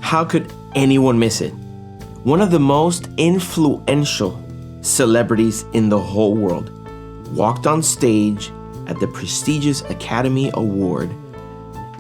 How could anyone miss it? One of the most influential celebrities in the whole world walked on stage at the prestigious Academy Award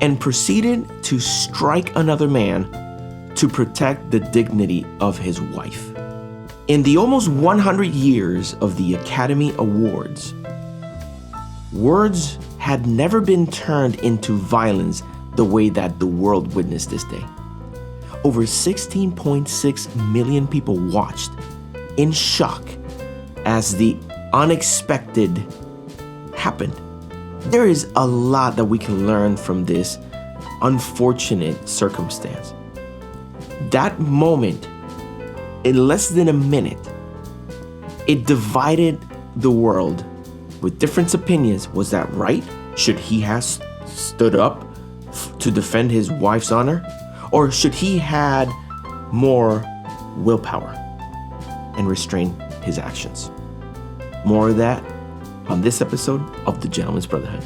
and proceeded to strike another man to protect the dignity of his wife. In the almost 100 years of the Academy Awards, words had never been turned into violence the way that the world witnessed this day. Over 16.6 million people watched in shock as the unexpected happened. There is a lot that we can learn from this unfortunate circumstance. That moment, in less than a minute, it divided the world with different opinions. Was that right? Should he have stood up to defend his wife's honor? Or should he had more willpower and restrain his actions? More of that on this episode of The Gentleman's Brotherhood.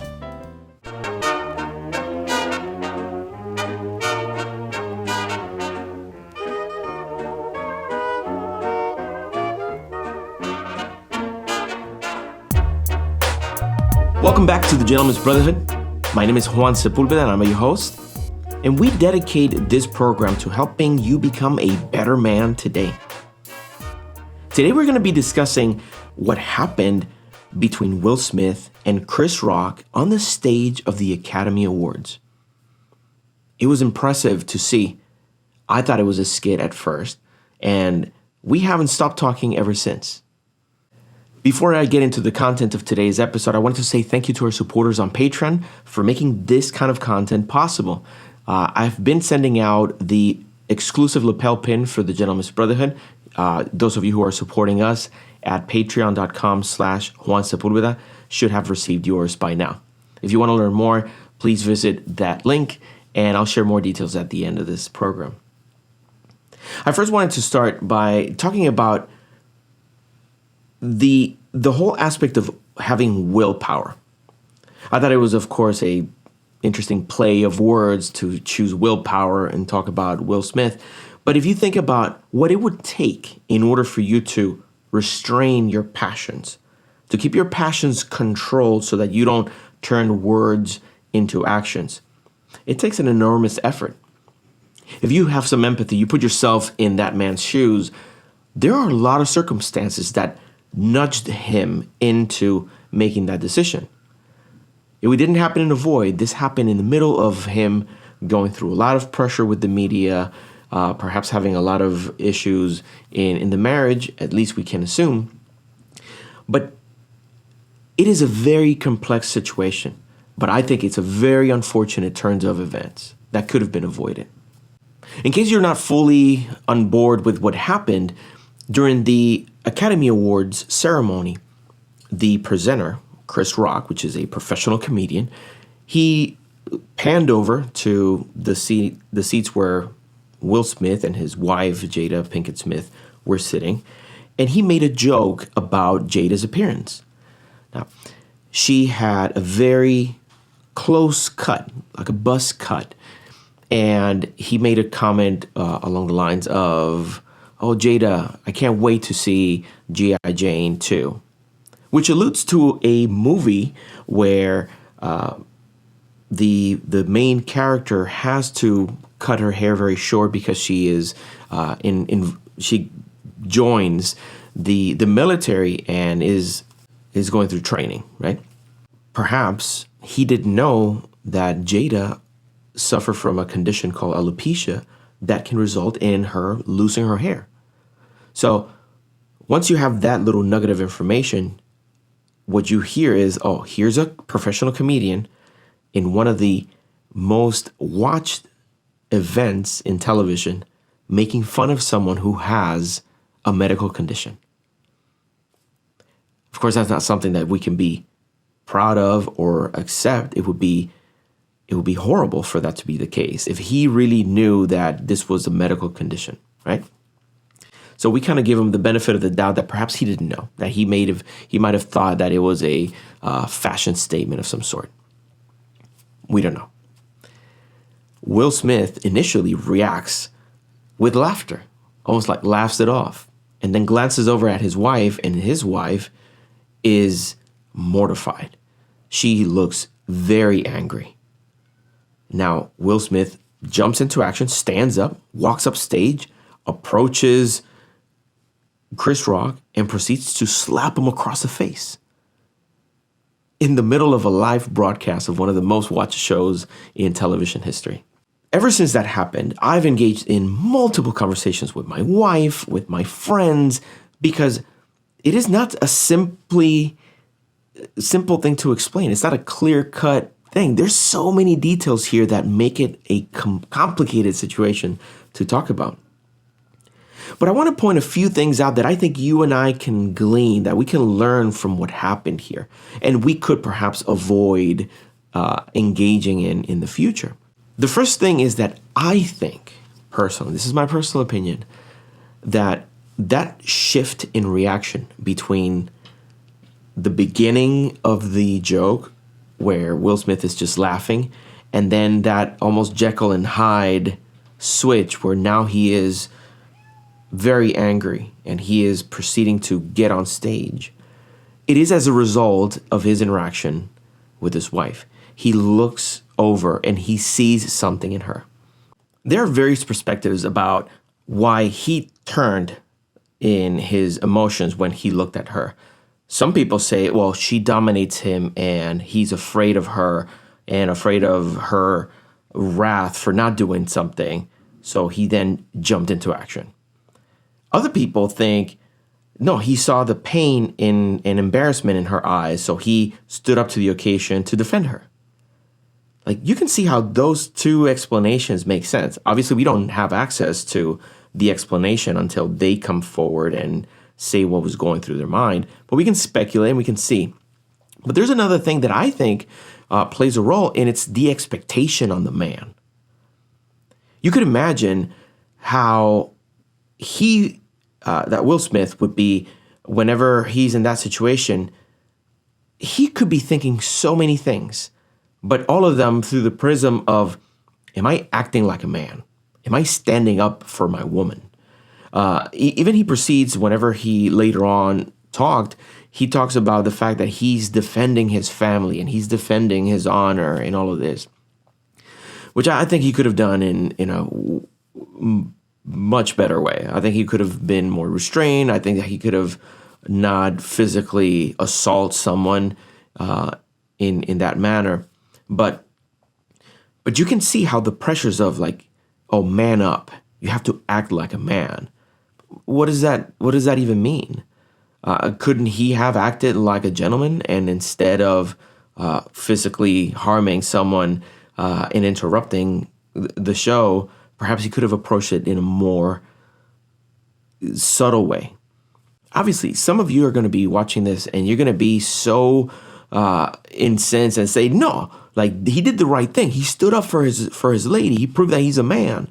Welcome back to The Gentleman's Brotherhood. My name is Juan Sepulveda and I'm your host. And we dedicate this program to helping you become a better man today. Today we're going to be discussing what happened between Will Smith and Chris Rock on the stage of the Academy Awards. It was impressive to see. I thought it was a skit at first, and we haven't stopped talking ever since. Before I get into the content of today's episode, I wanted to say thank you to our supporters on Patreon for making this kind of content possible. I've been sending out the exclusive lapel pin for the Gentleman's Brotherhood. Those of you who are supporting us at patreon.com/Juan Sepulveda should have received yours by now. If you want to learn more, please visit that link, and I'll share more details at the end of this program. I first wanted to start by talking about the whole aspect of having willpower. I thought it was, of course, a interesting play of words to choose willpower and talk about Will Smith. But if you think about what it would take in order for you to restrain your passions, to keep your passions controlled so that you don't turn words into actions, it takes an enormous effort. If you have some empathy, you put yourself in that man's shoes, there are a lot of circumstances that nudged him into making that decision. It didn't happen in a void. This happened in the middle of him going through a lot of pressure with the media, perhaps having a lot of issues in the marriage, at least we can assume. But it is a very complex situation. But I think it's a very unfortunate turn of events that could have been avoided. In case you're not fully on board with what happened, during the Academy Awards ceremony, the presenter, Chris Rock, which is a professional comedian, he panned over to the seats where Will Smith and his wife, Jada Pinkett Smith, were sitting, and he made a joke about Jada's appearance. Now, she had a very close cut, like a buzz cut, and he made a comment along the lines of, "Oh, Jada, I can't wait to see G.I. Jane 2." Which alludes to a movie where the main character has to cut her hair very short because she is she joins the military and is going through training, right? Perhaps he didn't know that Jada suffered from a condition called alopecia that can result in her losing her hair. So once you have that little nugget of information, what you hear is, oh, here's a professional comedian in one of the most watched events in television making fun of someone who has a medical condition. Of course, that's not something that we can be proud of or accept. It would be horrible for that to be the case if he really knew that this was a medical condition, right? So we kind of give him the benefit of the doubt that perhaps he didn't know, that he might have thought that it was a fashion statement of some sort. We don't know. Will Smith initially reacts with laughter, almost like laughs it off, and then glances over at his wife, and his wife is mortified. She looks very angry. Now, Will Smith jumps into action, stands up, walks up stage, approaches Chris Rock, and proceeds to slap him across the face in the middle of a live broadcast of one of the most watched shows in television history. Ever since that happened, I've engaged in multiple conversations with my wife, with my friends, because it is not a simple thing to explain. It's not a clear-cut thing. There's so many details here that make it a complicated situation to talk about. But I want to point a few things out that I think you and I can glean, that we can learn from what happened here, and we could perhaps avoid engaging in the future. The first thing is that I think, personally, this is my personal opinion, that shift in reaction between the beginning of the joke, where Will Smith is just laughing, and then that almost Jekyll and Hyde switch where now he is very angry and he is proceeding to get on stage. It is as a result of his interaction with his wife. He looks over and he sees something in her. There are various perspectives about why he turned in his emotions when he looked at her. Some people say, well, she dominates him and he's afraid of her and afraid of her wrath for not doing something. So he then jumped into action. Other people think, no, he saw the pain and embarrassment in her eyes, so he stood up to the occasion to defend her. Like, you can see how those two explanations make sense. Obviously, we don't have access to the explanation until they come forward and say what was going through their mind, but we can speculate and we can see. But there's another thing that I think plays a role, and it's the expectation on the man. You could imagine how that Will Smith would be whenever he's in that situation. He could be thinking so many things, but all of them through the prism of, am I acting like a man? Am I standing up for my woman? Even he proceeds, whenever he later on he talks about the fact that he's defending his family and he's defending his honor and all of this, which I think he could have done in a much better way. I think he could have been more restrained. I think that he could have not physically assault someone in that manner. But you can see how the pressures of, like, oh, man up. You have to act like a man. What does that even mean? Couldn't he have acted like a gentleman, and instead of physically harming someone and interrupting the show, perhaps he could have approached it in a more subtle way? Obviously, some of you are going to be watching this and you're going to be so incensed and say, no, like, he did the right thing. He stood up for his lady. He proved that he's a man. And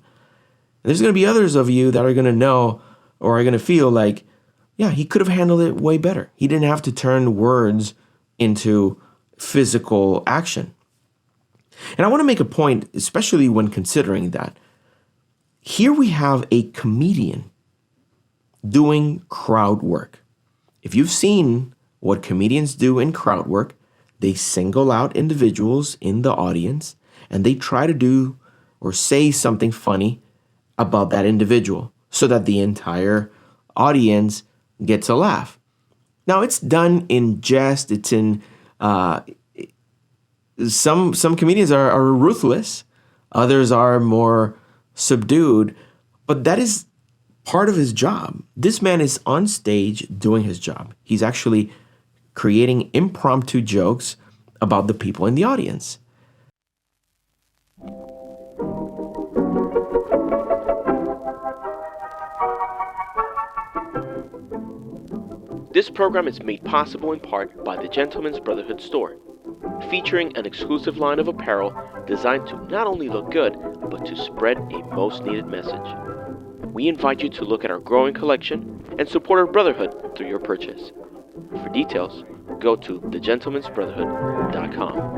there's going to be others of you that are going to know or are going to feel like, yeah, he could have handled it way better. He didn't have to turn words into physical action. And I want to make a point, especially when considering that. Here we have a comedian doing crowd work. If you've seen what comedians do in crowd work, they single out individuals in the audience and they try to do or say something funny about that individual so that the entire audience gets a laugh. Now, it's done in jest. It's in some comedians are ruthless. Others are more subdued, but that is part of his job. This man is on stage doing his job. He's actually creating impromptu jokes about the people in the audience. This program is made possible in part by the Gentleman's Brotherhood store, featuring an exclusive line of apparel designed to not only look good, but to spread a most needed message. We invite you to look at our growing collection and support our brotherhood through your purchase. For details, go to thegentleman'sbrotherhood.com.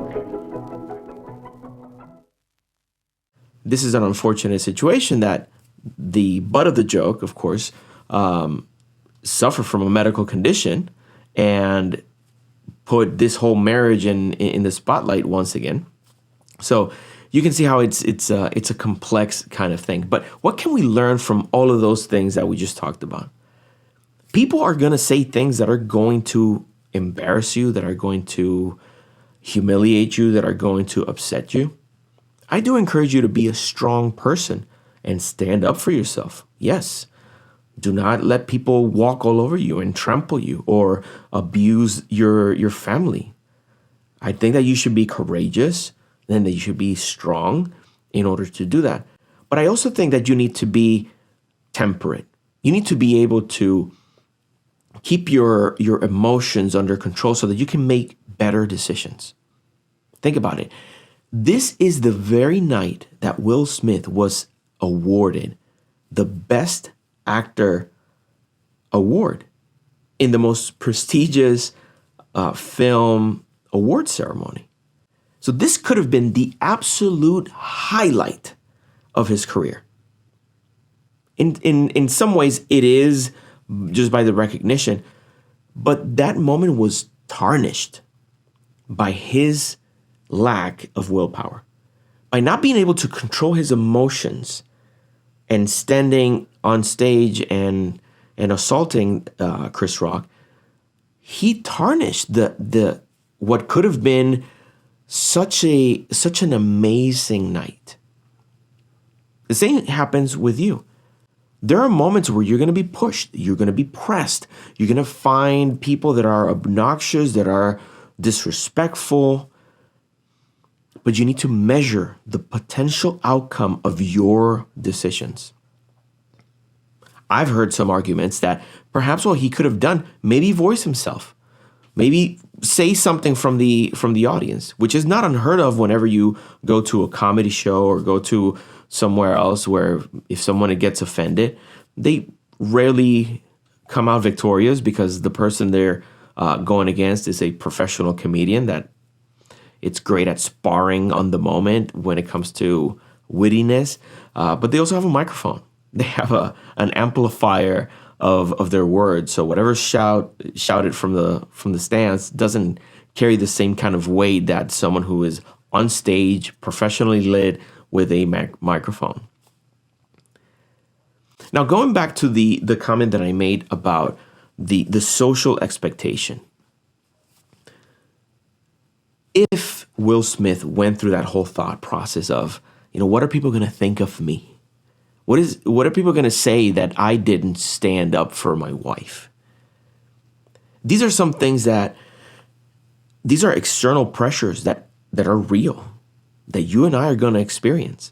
This is an unfortunate situation that the butt of the joke, of course, suffer from a medical condition and put this whole marriage in the spotlight once again. So you can see how it's a complex kind of thing. But what can we learn from all of those things that we just talked about? People are going to say things that are going to embarrass you, that are going to humiliate you, that are going to upset you. I do encourage you to be a strong person and stand up for yourself. Yes. Do not let people walk all over you and trample you or abuse your family. I think that you should be courageous and that you should be strong in order to do that. But I also think that you need to be temperate. You need to be able to keep your emotions under control so that you can make better decisions. Think about it. This is the very night that Will Smith was awarded the Best Actor award in the most prestigious film award ceremony. So this could have been the absolute highlight of his career. In some ways, it is just by the recognition, but that moment was tarnished by his lack of willpower. By not being able to control his emotions and standing on stage and assaulting Chris Rock, he tarnished the what could have been such an amazing night. The same happens with you. There are moments where you're going to be pushed, you're going to be pressed, you're going to find people that are obnoxious, that are disrespectful, but you need to measure the potential outcome of your decisions. I've heard some arguments that perhaps what he could have done, maybe voice himself, maybe say something from the audience, which is not unheard of whenever you go to a comedy show or go to somewhere else where if someone gets offended, they rarely come out victorious because the person they're going against is a professional comedian that it's great at sparring on the moment when it comes to wittiness, but they also have a microphone. They have an amplifier of their words. So whatever shouted from the stands doesn't carry the same kind of weight that someone who is on stage, professionally lit with a microphone. Now, going back to the comment that I made about the social expectation. If Will Smith went through that whole thought process of, what are people going to think of me? What are people going to say that I didn't stand up for my wife? These are some things these are external pressures that are real, that you and I are going to experience.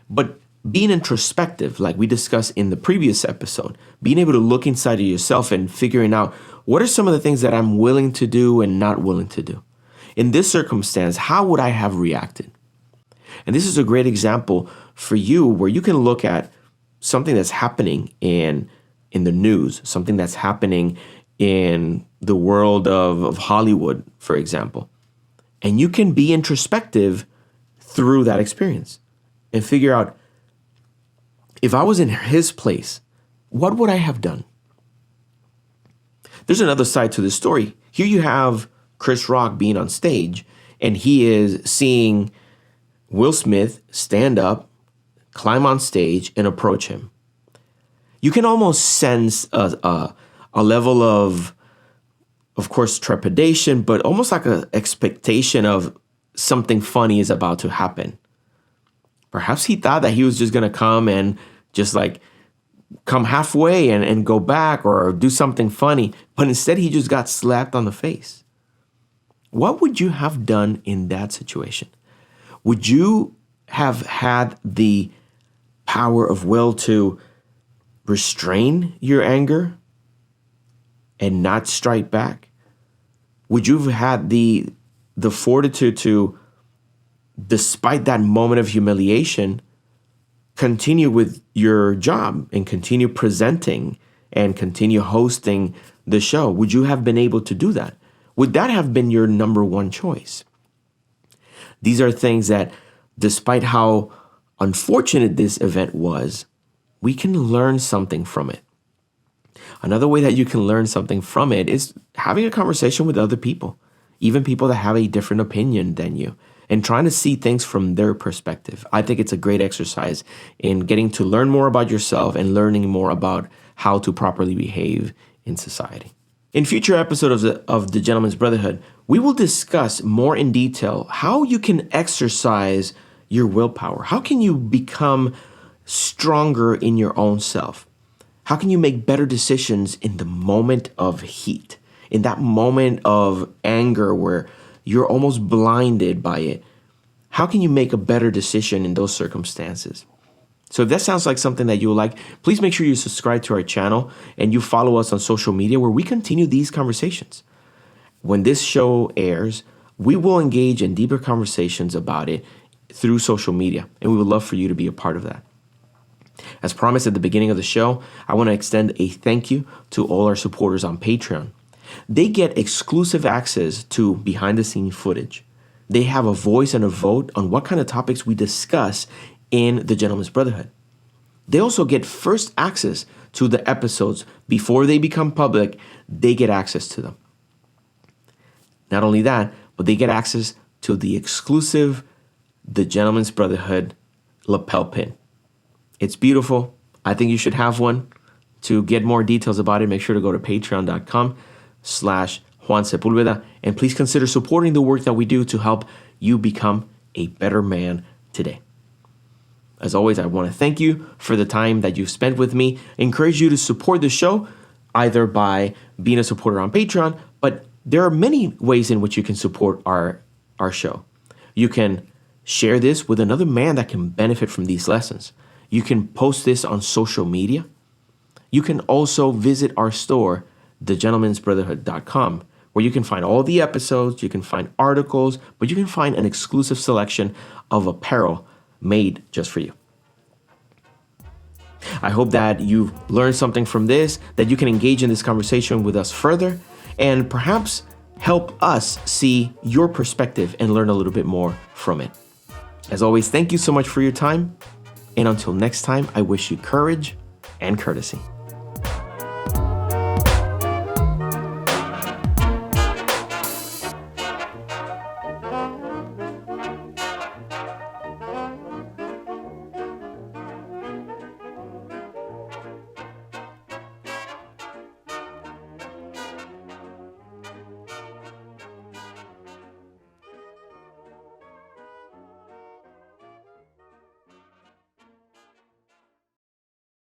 But being introspective, like we discussed in the previous episode, being able to look inside of yourself and figuring out what are some of the things that I'm willing to do and not willing to do. In this circumstance, how would I have reacted? And this is a great example for you where you can look at something that's happening in the news, something that's happening in the world of Hollywood, for example. And you can be introspective through that experience and figure out, if I was in his place, what would I have done? There's another side to this story. Here you have Chris Rock being on stage, and he is seeing Will Smith stand up, climb on stage, and approach him. You can almost sense a level of course, trepidation, but almost like an expectation of something funny is about to happen. Perhaps he thought that he was just going to come and just like come halfway and go back or do something funny, but instead he just got slapped on the face. What would you have done in that situation? Would you have had the power of will to restrain your anger and not strike back? Would you have had the fortitude to, despite that moment of humiliation, continue with your job and continue presenting and continue hosting the show? Would you have been able to do that? Would that have been your number one choice? These are things that, despite how unfortunate this event was, we can learn something from it. Another way that you can learn something from it is having a conversation with other people, even people that have a different opinion than you, and trying to see things from their perspective. I think it's a great exercise in getting to learn more about yourself and learning more about how to properly behave in society. In future episodes of the Gentleman's Brotherhood, we will discuss more in detail how you can exercise your willpower. How can you become stronger in your own self? How can you make better decisions in the moment of heat, in that moment of anger where you're almost blinded by it? How can you make a better decision in those circumstances? So if that sounds like something that you would like, please make sure you subscribe to our channel and you follow us on social media where we continue these conversations. When this show airs, we will engage in deeper conversations about it through social media, and we would love for you to be a part of that. As promised at the beginning of the show, I want to extend a thank you to all our supporters on Patreon. They get exclusive access to behind-the-scenes footage. They have a voice and a vote on what kind of topics we discuss in the Gentleman's Brotherhood. They also get first access to the episodes before they become public. They get access to them. Not only that, but they get access to the exclusive The Gentleman's Brotherhood lapel pin. It's beautiful. I think you should have one. To get more details about it, make sure to go to patreon.com/Juan Sepulveda, and please consider supporting the work that we do to help you become a better man today. As always, I want to thank you for the time that you've spent with me. I encourage you to support the show either by being a supporter on Patreon, but there are many ways in which you can support our show. You can share this with another man that can benefit from these lessons. You can post this on social media. You can also visit our store, thegentleman'sbrotherhood.com, where you can find all the episodes, you can find articles, but you can find an exclusive selection of apparel made just for you. I hope that you've learned something from this, that you can engage in this conversation with us further, and perhaps help us see your perspective and learn a little bit more from it. As always, thank you so much for your time. And until next time, I wish you courage and courtesy.